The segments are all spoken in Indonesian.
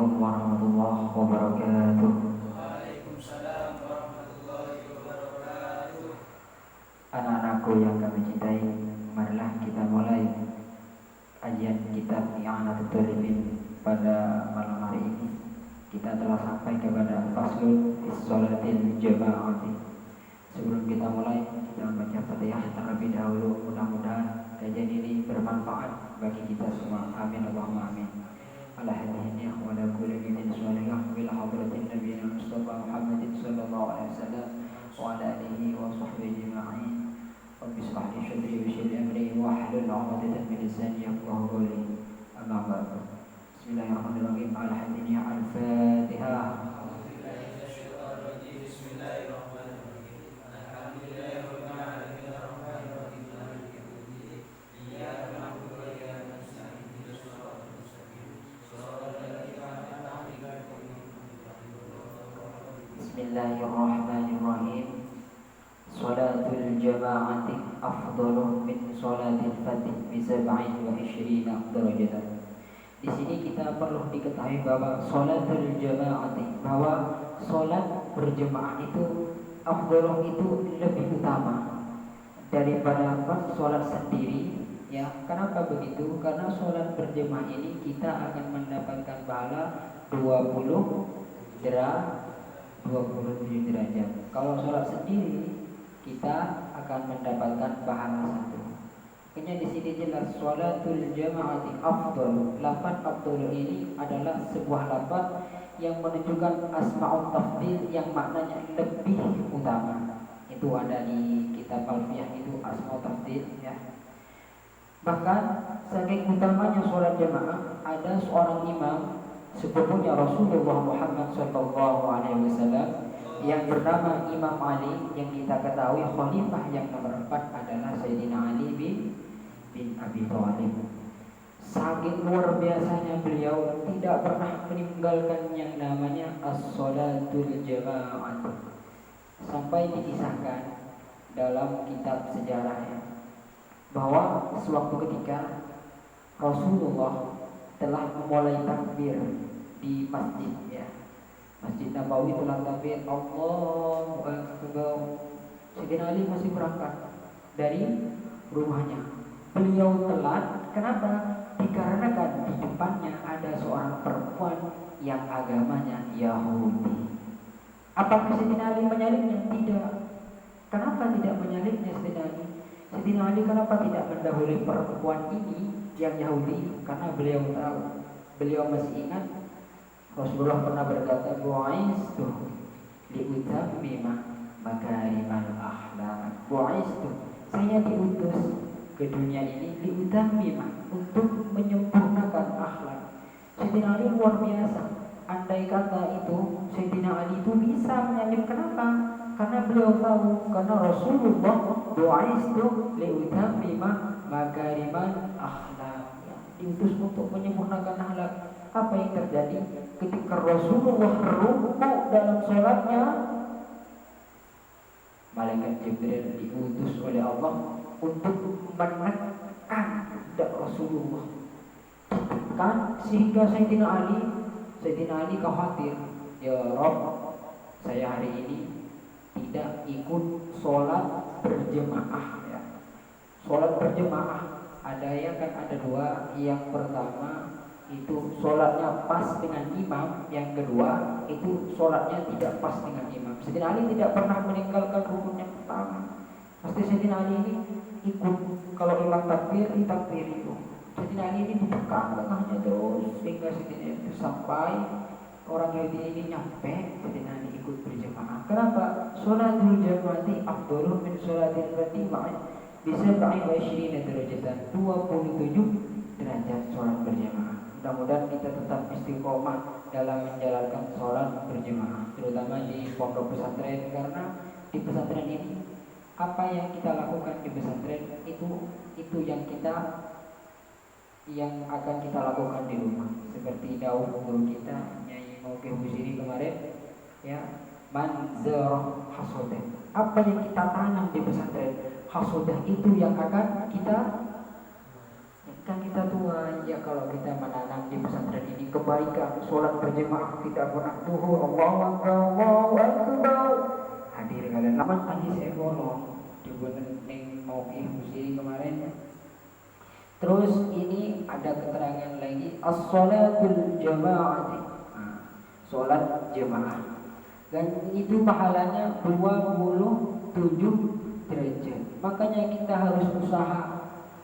Assalamualaikum warahmatullahi wabarakatuh. Waalaikumsalam warahmatullahi wabarakatuh. Anak-anakku yang kami cintai, marilah kita mulai kajian kitab I'anatul Talibin pada malam hari ini. Kita telah sampai kepada faslun fi sholatil jama'ati. Sebelum kita mulai, kita membaca Fatihah terlebih dahulu. Mudah-mudahan kajian ini bermanfaat bagi kita semua. Amin Allahumma amin. Ala hadhihi wa ala kulli bidin salihah bil hadratin nabiyina Mustafa Muhammadin sallallahu alaihi wasallam wa ala alihi wa sahbihi ajma'in. Rabbi ishrah li sadri wa yassir li amri wa hlul 'uqdatam min lisani yafqahu qawli. Amma ba'du. Bismillahirrahmanirrahim. Ala hadhihi al-Fatihah. Bismillahirrahmanirrahim. Sholatul jama'ati afdalu min sholatil fatih bi 27 darajatan. Di sini kita perlu diketahui bahwa sholatul jama'ati, bahwa sholat berjemaah itu afdalu, itu lebih utama daripada sholat sendiri. Ya, kenapa begitu? Karena sholat berjemaah ini kita akan mendapatkan pahala 27 derajat. Kalau sholat sendiri kita akan mendapatkan pahala 1. Makanya di sini jelas sholatul jama'ati afdal. Lafaz afdal ini adalah sebuah lafaz yang menunjukkan asma'ut tafdil, yang maknanya lebih utama. Itu ada di kitab Alfiyah, itu asma'ut tafdil ya. Bahkan saking utamanya sholat jamaah, ada seorang imam sepupunya Rasulullah Muhammad sallallahu alaihi wasallam yang bernama Imam Ali, yang kita ketahui khalifah yang nomor 4 adalah Sayyidina Ali bin Abi Thalib. Saking luar biasanya beliau tidak pernah meninggalkan yang namanya as-sholatul jama'ah. Sampai dikisahkan dalam kitab sejarahnya bahwa suatu ketika Rasulullah telah memulai takbir di masjid ya. Masjid Nabawi telah takbir Allahu Akbar. Sayyidina Ali masih berangkat dari rumahnya. Beliau telat. Kenapa? Dikarenakan di depannya ada seorang perempuan yang agamanya Yahudi. Apakah Sayyidina Ali menyalibnya? Tidak. Kenapa tidak menyalibnya Sayyidina Ali? Sayyidina Ali kenapa tidak mendahului perempuan ini yang Yahudi? Karena beliau tahu, beliau masih ingat Rasulullah pernah berkata, bu'istu liutammima makarimal akhlaq. Bu'istu, saya diutus ke dunia ini liutammima, untuk menyempurnakan akhlak. Sayyidina Ali luar biasa. Andai kata itu Sayyidina Ali itu bisa menyalib, kenapa? Karena beliau tahu, karena Rasulullah bu'istu liutammima makarimal akhlaq, diutus untuk menyempurnakan akhlak. Apa yang terjadi ketika Rasulullah rukuk dalam sholatnya? Malaikat Jibril diutus oleh Allah untuk menekan Rasulullah, kan, sehingga Sayyidina Ali khawatir, ya Rabb, saya hari ini tidak ikut sholat berjemaah ya. Sholat berjemaah ada yang kan ada dua. Yang pertama itu sholatnya pas dengan imam, yang kedua itu sholatnya tidak pas dengan imam. Sayyidina Ali tidak pernah meninggalkan rukun yang pertama. Pasti Sayyidina Ali ini ikut, kalau imam takbir ditakbir itu. Sayyidina Ali ini ditekan tengahnya terus sehingga Sayyidina Ali itu sampai orang Yahudi ini nyampe, Sayyidina Ali ikut berjemaah. Kenapa? Sholatul jama'ati afdalu min sholatil fardhi bisa 27 derajat, 27 derajat sholat berjamaah. Mudah-mudahan kita tetap istiqomah dalam menjalankan sholat berjamaah, terutama di pondok pesantren, karena di pesantren ini apa yang kita lakukan di pesantren itu yang akan kita lakukan di rumah. Seperti dawuh guru kita Nyai Mauke Husiri kemarin ya, manzarah hasodah. Apa yang kita tanam di pesantren, hasodah itu yang akan kita Kan kita tua, ya kalau kita menanam di pesantren ini kebaikan, sholat berjemaah kita pernah duhur, Allahu Akbar, Allahu Akbar. Hadir kalian, laman tadi saya bolong dibuat neng mau musim kemarin ya. Terus ini ada keterangan lagi as-sholatul jamaah, sholat jemaah, dan itu pahalanya 27 derajat. Makanya kita harus usaha,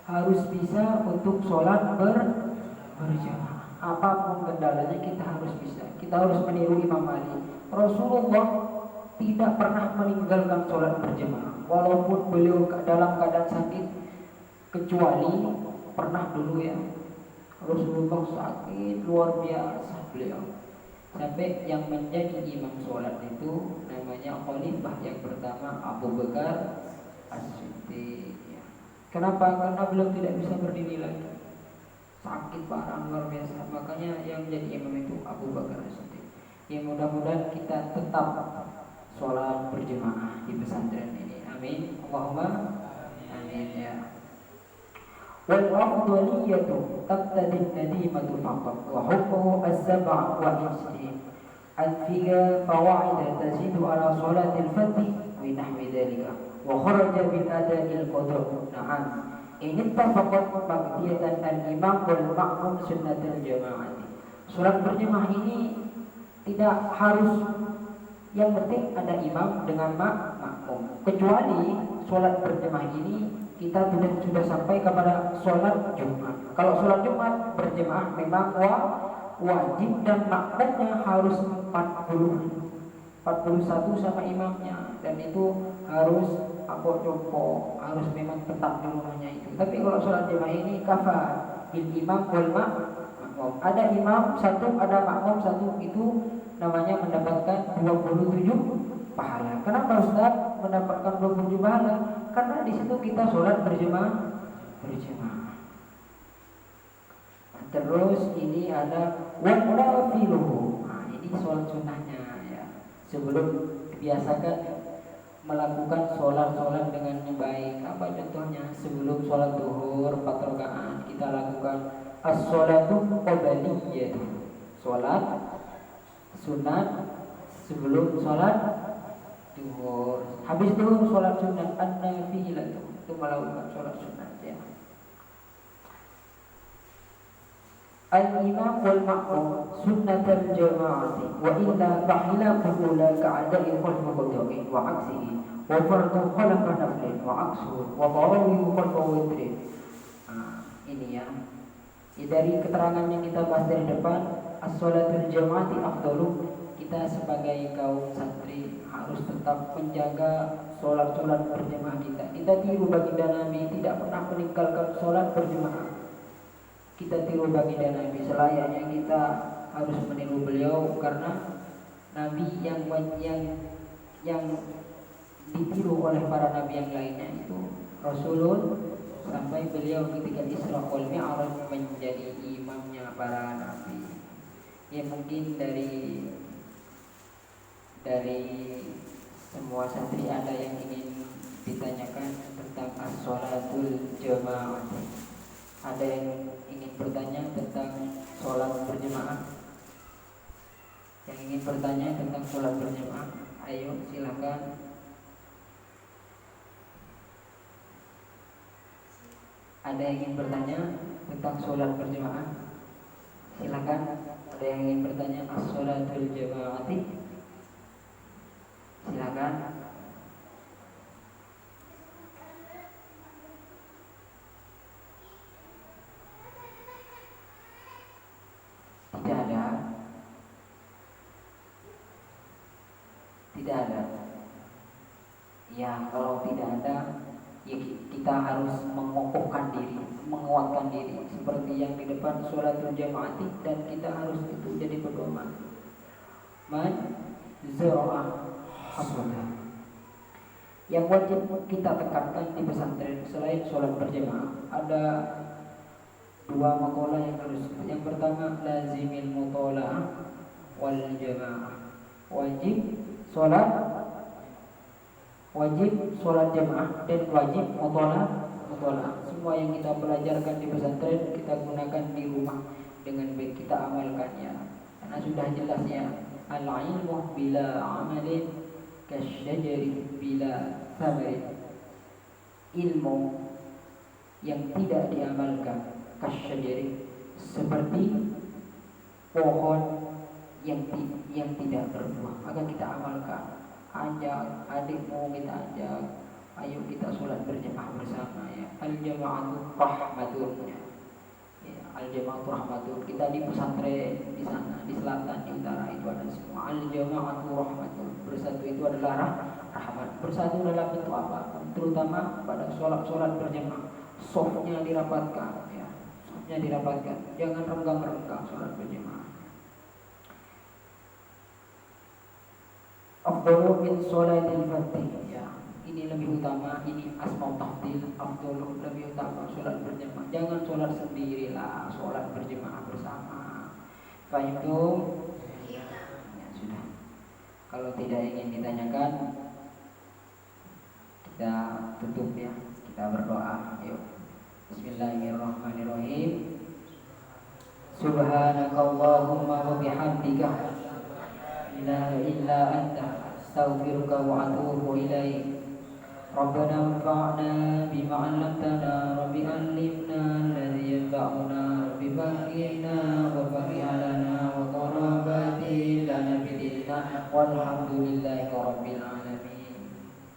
harus bisa untuk sholat berjamaah. Apapun kendalanya kita harus bisa. Kita harus meniru Imam Ali. Rasulullah tidak pernah meninggalkan sholat berjamaah walaupun beliau dalam keadaan sakit, kecuali pernah dulu ya, Rasulullah sakit luar biasa beliau, sampai yang menjadi imam sholat itu namanya khalifah yang pertama Abu Bakar As-Siddiq. Kenapa? Karena beliau tidak bisa berdiri lagi, sakit parah luar biasa. Makanya yang jadi imam itu Abu Bakar As-Siddiq. Ya mudah-mudahan kita tetap sholat berjemaah di pesantren ini. Amin. Allahumma amin ya. Wal afdaliyatu taqtadi nadimatu faqat wa hukmuhu az-sab'a wa istin. Al-figa fawaid tazidu ala salatil fardhi wa nahwi dhalika. Wa kharaja bil ada'il qada'. Na'am. Ini tafaqat baqdiyatan al-imam wal ma'mum sunnatul jamaah. Salat berjamaah ini tidak harus, yang penting ada imam dengan makmum. Kecuali salat berjamaah ini kita sudah sampai kepada salat Jumat. Kalau salat Jumat berjamaah memang wajib dan makmumnya harus 41 sama imamnya, dan itu harus jompo, harus memang tetap di rumahnya itu. Tapi kalau sholat jemaah ini kafa bil imam wal makmum. Ada imam satu, ada makmum satu, itu namanya mendapatkan 27 pahala. Kenapa Ustaz mendapatkan 27 pahala? Karena di situ kita sholat berjemaah. Terus ini ada wanafiluhu. Nah, ini sholat sunnahnya ya. Sebelum biasakan melakukan sholat dengan baik. Apa contohnya? Sebelum sholat duhur 4 rakaat kita lakukan as-sholatu qabliyah, sholat sunat sebelum sholat duhur. Habis duhur sholat sunat an-nafilah, itu melakukan sholat sunat ya. Al-imam wal ma'mum sunnatul jama'ati wa illa fahilafu la ka'ada'i khalfa qada'i wa aksihi wa fardu khalafa naflin wa aksu wa tarawih khalfa witrin. Ini ya. Dari keterangan yang kita bahas dari depan, as-sholatul jama'ati afdalu, kita sebagai kaum santri harus tetap menjaga sholat-sholat berjamaah kita. Kita tiru baginda Nabi, tidak pernah meninggalkan sholat berjamaah. Kita tiru baginda Nabi, selayaknya kita harus meniru beliau, karena Nabi yang ditiru oleh para nabi yang lainnya itu Rasulun, sampai beliau ketika Isra wal Mi'raj menjadi imamnya para nabi. Ya mungkin dari semua santri ada yang ingin ditanyakan tentang as-sholatul jamaah. Ada yang ingin bertanya tentang sholat berjemaah? Yang ingin bertanya tentang sholat berjemaah, ayo silakan. Ada yang ingin bertanya tentang sholat berjemaah? Silakan. Ada yang ingin bertanya as-sholatul jamaati? Silakan. Tidak ada. Ya kalau tidak ada, ya kita harus mengokohkan diri, menguatkan diri seperti yang di depan sholatul jamaati, dan kita harus itu jadi pedoman. Man zara'ah hasanah. Yang wajib kita tekankan di pesantren selain sholat berjamaah, ada 2 maqalah yang harus. Yang pertama, lazimil mutola'ah wal jamaah. Wajib sholat jamaah dan wajib mutola'ah. semua yang kita pelajarkan di pesantren kita gunakan di rumah dengan baik, kita amalkannya. Karena sudah jelas ya, al-ilmu bila amalin kasyajari bila thamari. Ilmu yang tidak diamalkan kasyajari, seperti pohon yang tidak berbuah. Maka kita amalkan. Ajak adikmu, kita ajak, ayo kita sholat berjamaah bersama ya. Al-jama'atu rahmatun ya. Al-jama'atu rahmatun. Kita di pesantren di sana, di selatan, di utara itu ada semua. Al-jama'atu rahmatun. Bersatu itu adalah rahmat. Bersatu dalam bentuk apa? Terutama pada sholat berjamaah. Softnya dirapatkan ya. Softnya dirapatkan. Jangan renggang-renggang sholat berjamaah. Afdalu min sholatil fatih ya. Ini lebih utama, ini asma tahdil. Afdalu lebih utama sholat berjamaah. Jangan sholat sendirilah, sholat berjamaah bersama. Fahim tuh? Ya sudah. Kalau tidak ingin ditanyakan, kita tutup ya. Kita berdoa. Yuk. Bismillahirrahmanirrahim. Subhanakallahumma wa bihamdika la ilaha illa anta astaghfiruka wa atubu ilaik. Rabbana anfa'na bima 'allamtana, rabbi 'allimna alladhi yanfa'una, rabbi faqqihna wa faqih 'alana wa qarabati lana bidillah walhamdulillahi rabbil alamin.